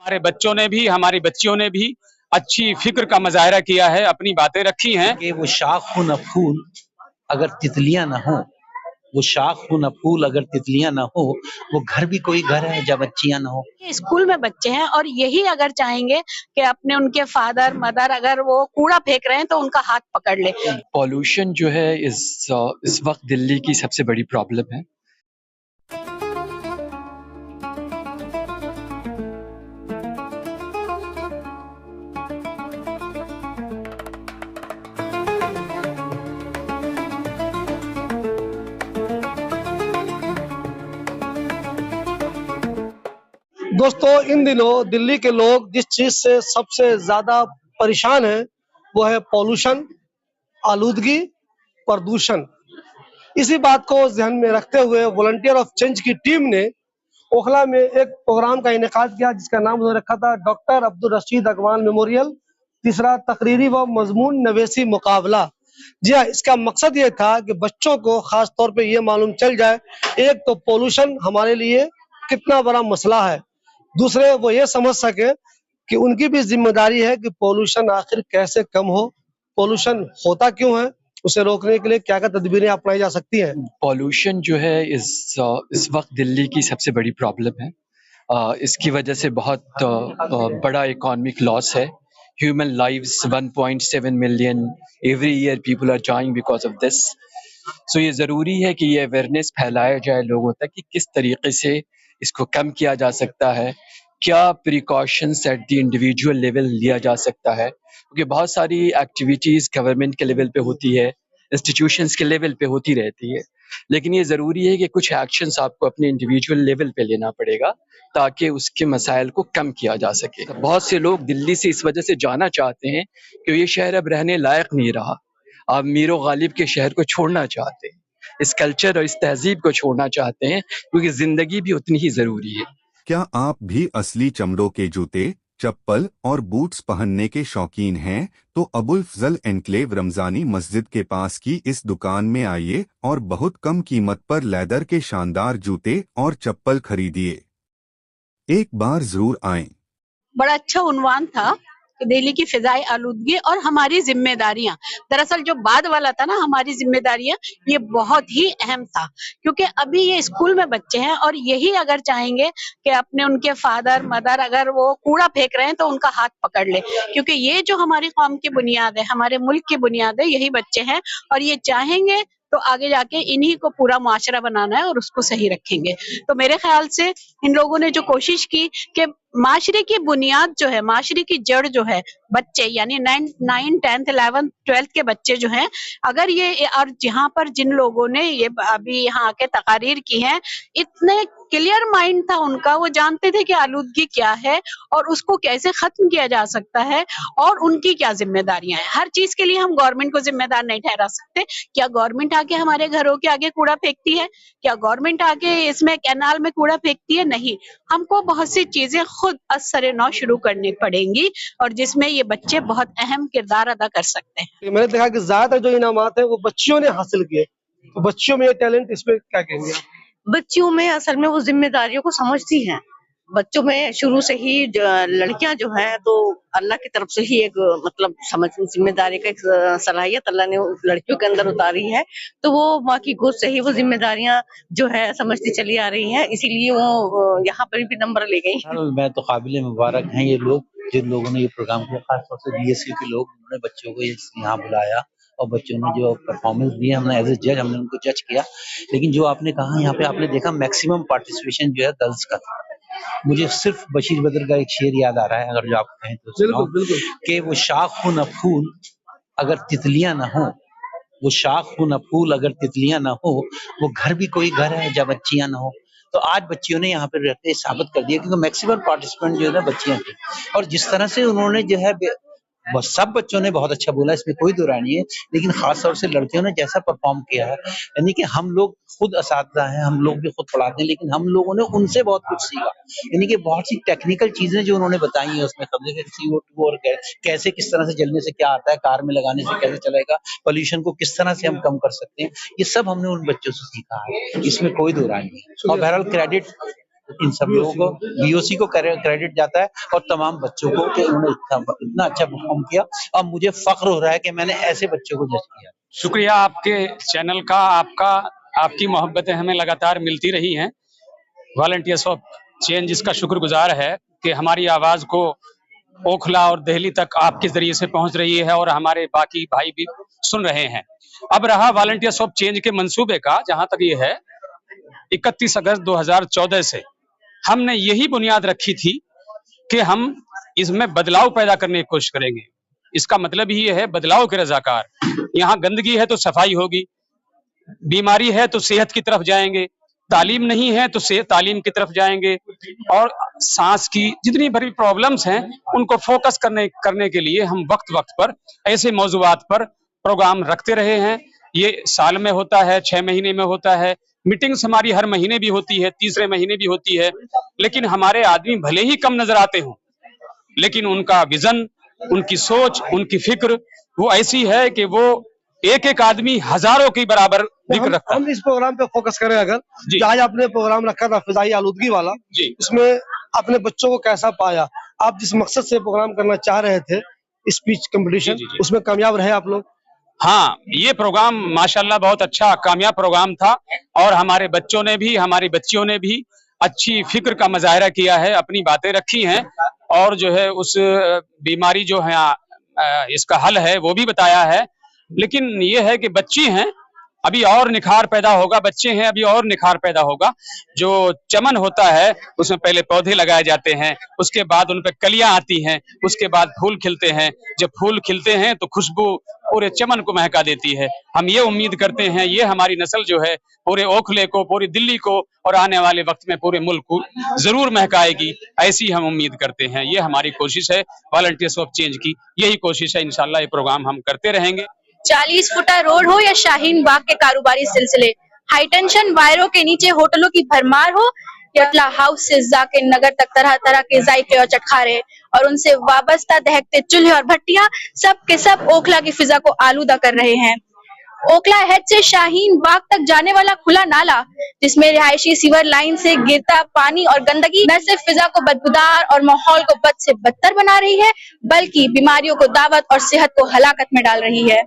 हमारे बच्चों ने भी हमारी बच्चियों ने भी अच्छी फिक्र का मुजाहरा किया है, अपनी बातें रखी हैं कि वो शाख हो न फूल अगर तितलियां ना हो, वो शाख हो न फूल अगर तितलियां ना हो, वो घर भी कोई घर है जब बच्चियां ना हो। स्कूल में बच्चे हैं और यही अगर चाहेंगे कि अपने उनके फादर मदर अगर वो कूड़ा फेंक रहे हैं तो उनका हाथ पकड़ ले। पॉल्यूशन जो है इस वक्त दिल्ली की सबसे बड़ी प्रॉब्लम है। दोस्तों, इन दिनों दिल्ली के लोग जिस चीज से सबसे ज्यादा परेशान हैं वो है पॉल्यूशन, आलूदगी, प्रदूषण। इसी बात को ध्यान में रखते हुए वॉलंटियर ऑफ चेंज की टीम ने ओखला में एक प्रोग्राम का इनेकाद किया जिसका नाम उन्होंने रखा था डॉक्टर अब्दुल रशीद अगवान मेमोरियल, तीसरा तकरीरी व मजमून नवेसी मुकाबला। जी हाँ, इसका मकसद ये था कि बच्चों को खास तौर पे ये मालूम चल जाए, एक तो पोल्यूशन हमारे लिए कितना बड़ा मसला है, दूसरे वो ये समझ सके कि उनकी भी जिम्मेदारी है कि पोल्यूशन आखिर कैसे कम हो, पोल्यूशन होता क्यों है, उसे रोकने के लिए क्या क्या तदबीरें अपनाई जा सकती हैं। पॉल्यूशन जो है इस वक्त दिल्ली की सबसे बड़ी प्रॉब्लम है। इसकी वजह से बहुत बड़ा इकोनॉमिक लॉस है। Human lives 1.7 million every year people are dying because of this. So ये ज़रूरी है कि ये अवेयरनेस फैलाया जाए लोगों तक कि किस तरीके से इसको कम किया जा सकता है, क्या precautions at the individual level लिया जा सकता है, क्योंकि बहुत सारी एक्टिविटीज़ गवर्नमेंट के लेवल पे होती है, इंस्टीट्यूशंस के लेवल पे होती रहती है, लेकिन ये ज़रूरी है कि कुछ एक्शंस आपको अपने इंडिविजुअल लेवल पे लेना पड़ेगा ताकि उसके मसाइल को कम किया जा सके। बहुत से लोग दिल्ली से इस वजह से जाना चाहते हैं कि ये शहर अब रहने लायक नहीं रहा। आप मीरो गालिब के शहर को छोड़ना चाहते हैं, इस कल्चर और इस तहजीब को छोड़ना चाहते हैं, क्योंकि ज़िंदगी भी उतनी ही ज़रूरी है। क्या आप भी असली चमड़ों के जूते, चप्पल और बूट्स पहनने के शौकीन हैं तो अबुल फजल एनक्लेव रमजानी मस्जिद के पास की इस दुकान में आइए और बहुत कम कीमत पर लेदर के शानदार जूते और चप्पल खरीदिए। एक बार जरूर आएं। बड़ा अच्छा उन्वान था कि दिल्ली की फिजाई आलूदगी और हमारी जिम्मेदारियां। दरअसल जो बाद वाला था ना, हमारी जिम्मेदारियां, ये बहुत ही अहम था क्योंकि अभी ये स्कूल में बच्चे हैं और यही अगर चाहेंगे कि अपने उनके फादर मदर अगर वो कूड़ा फेंक रहे हैं तो उनका हाथ पकड़ ले, क्योंकि ये जो हमारी कौम की बुनियाद है, हमारे मुल्क की बुनियाद है, यही बच्चे हैं और ये चाहेंगे तो आगे जाके इन्हीं को पूरा मुआशरा बनाना है और उसको सही रखेंगे। तो मेरे ख्याल से इन लोगों ने जो कोशिश की कि माशरे की बुनियाद जो है, माशरे की जड़ जो है, बच्चे यानी 9, 10, 11, 12 के बच्चे जो हैं, अगर ये और जहाँ पर जिन लोगों ने ये अभी यहाँ आके तकारीर की हैं, इतने क्लियर माइंड था उनका, वो जानते थे कि आलूदगी क्या है और उसको कैसे खत्म किया जा सकता है और उनकी क्या जिम्मेदारियां हैं। हर चीज के लिए हम गवर्नमेंट को जिम्मेदार नहीं ठहरा सकते। क्या गवर्नमेंट आके हमारे घरों के आगे कूड़ा फेंकती है? क्या गवर्नमेंट आके इसमें कैनाल में कूड़ा फेंकती है? नहीं। हमको बहुत सी चीजें खुद असरे नौ शुरू करनी पड़ेंगी और जिसमें ये बच्चे बहुत अहम किरदार अदा कर सकते हैं। मैंने देखा कि ज्यादातर जो इनामात है वो बच्चियों ने हासिल किए, तो बच्चियों में ये टैलेंट, इस पे क्या कहेंगे आप? बच्चियों में असल में वो जिम्मेदारियों को समझती हैं। बच्चों में शुरू से ही लड़कियां जो हैं तो अल्लाह की तरफ से ही एक मतलब समझ जिम्मेदारी का एक सलाहियत अल्लाह ने लड़कियों के अंदर उतारी है, तो वो माँ की गोद से ही वो जिम्मेदारियां जो है समझती चली आ रही हैं, इसीलिए वो यहाँ पर भी नंबर ले गई। मैं तो काबिल मुबारक हैं ये लोग, जिन लोगों ने ये प्रोग्राम किया, खासतौर से बीएससी के लोग, उन्होंने बच्चों को यहाँ बुलाया और बच्चों ने जो परफॉर्मेंस दी, हमने एज ए जज हमने उनको जज किया। लेकिन जो आपने कहा यहाँ पे आपने देखा मैक्सिमम पार्टिसिपेशन जो है गर्ल्स का था। मुझे सिर्फ बशीर बद्र का एक शेर याद आ रहा है, अगर जो आप कहें तो सुनाओ, कि वो शाख हो न फूल अगर तितलियां ना हो, वो शाख हो न फूल अगर तितलियां ना हो, वो घर भी कोई घर है जब बच्चियां ना हो। तो आज बच्चियों ने यहाँ पे रहते साबित कर दिया, क्योंकि मैक्सिमम पार्टिसिपेंट जो है बच्चियां थी और जिस तरह से उन्होंने जो है सब बच्चों ने बहुत अच्छा बोला, इसमें कोई दो राय नहीं है, लेकिन खास तौर से लड़कियों ने जैसा परफॉर्म किया है, यानी कि हम लोग खुद असातिज़ा हैं, हम लोग भी खुद पढ़ाते हैं, लेकिन हम लोगों ने उनसे बहुत कुछ सीखा। यानी कि बहुत सी टेक्निकल चीजें जो उन्होंने बताई हैं उसमें, कब्जे से CO2 और कैसे किस तरह से जलने से क्या आता है, कार में लगाने से कैसे चलेगा, पोल्यूशन को किस तरह से हम कम कर सकते हैं, ये सब हमने उन बच्चों से सीखा है, इसमें कोई दो राय नहीं। और बहरहाल क्रेडिट इन सब लोगों को बीओसी को क्रेडिट जाता है और तमाम बच्चों को कि उन्होंने इतना अच्छा परफॉर्म किया और मुझे फख्र हो रहा है कि मैंने ऐसे बच्चों को जज किया। शुक्रिया आपके चैनल का, आपकी मोहब्बतें हमें लगातार मिलती रही हैं। वॉलंटियर्स ऑफ चेंज इसका शुक्रगुजार है कि हमारी आवाज को ओखला और दिल्ली तक आपके जरिए से पहुंच रही है और हमारे बाकी भाई भी सुन रहे हैं। अब रहा वॉलंटियर्स ऑफ चेंज के मंसूबे का, जहां तक ये है 31 अगस्त 2014 से हमने यही बुनियाद रखी थी कि हम इसमें बदलाव पैदा करने की कोशिश करेंगे। इसका मतलब ही ये है बदलाव के रजाकार। यहाँ गंदगी है तो सफाई होगी, बीमारी है तो सेहत की तरफ जाएंगे, तालीम नहीं है तो तालीम की तरफ जाएंगे, और सांस की जितनी बड़ी प्रॉब्लम्स हैं उनको फोकस करने के लिए हम वक्त वक्त पर ऐसे मौजूआत पर प्रोग्राम रखते रहे हैं। ये साल में होता है, 6 महीने में होता है, मीटिंग्स हमारी हर महीने भी होती है, तीसरे महीने भी होती है। लेकिन हमारे आदमी भले ही कम नजर आते हों, लेकिन उनका विजन, उनकी सोच, उनकी फिक्र वो ऐसी है कि वो एक एक आदमी हजारों के बराबर फिक्र रखता है। हम इस प्रोग्राम पे फोकस करें अगर, जी। आज आपने प्रोग्राम रखा था फिजाई आलूदगी वाला, जी। उसमें अपने बच्चों को कैसा पाया? आप जिस मकसद से प्रोग्राम करना चाह रहे थे, स्पीच कंपटीशन, जी। उसमें कामयाब रहे आप लोग? हाँ, ये प्रोग्राम माशाल्लाह बहुत अच्छा कामयाब प्रोग्राम था और हमारे बच्चों ने भी, हमारी बच्चियों ने भी अच्छी फिक्र का मुजाहरा किया है, अपनी बातें रखी हैं और जो है उस बीमारी जो है इसका हल है वो भी बताया है। लेकिन ये है कि बच्ची हैं, अभी और निखार पैदा होगा, बच्चे हैं अभी और निखार पैदा होगा। जो चमन होता है उसमें पहले पौधे लगाए जाते हैं, उसके बाद उन पे कलियां आती हैं, उसके बाद फूल खिलते हैं। जब फूल खिलते हैं तो खुशबू पूरे चमन को महका देती है। हम ये उम्मीद करते हैं ये हमारी नस्ल जो है पूरे ओखले को, पूरी दिल्ली को और आने वाले वक्त में पूरे मुल्क को जरूर महकाएगी, ऐसी हम उम्मीद करते हैं। ये हमारी कोशिश है वॉलंटियर्स ऑफ चेंज की, यही कोशिश है। इंशाल्लाह ये प्रोग्राम हम करते रहेंगे। 40 फुटा रोड हो या शाहीन बाग के कारोबारी सिलसिले, हाई टेंशन वायरों के नीचे होटलों की भरमार हो या हाउस से जाकिर नगर तक तरह तरह के जायके और चटखारे और उनसे वाबस्ता दहकते चूल्हे और भट्टियां, सब के सब ओखला की फिजा को आलूदा कर रहे हैं। ओखला हेड से शाहीन बाग तक जाने वाला खुला नाला, जिसमें रिहायशी सीवर लाइन से गिरता पानी और गंदगी न सिर्फ फिजा को बदबूदार और माहौल को बद से बदतर बना रही है, बल्कि बीमारियों को दावत और सेहत को हलाकत में डाल रही है।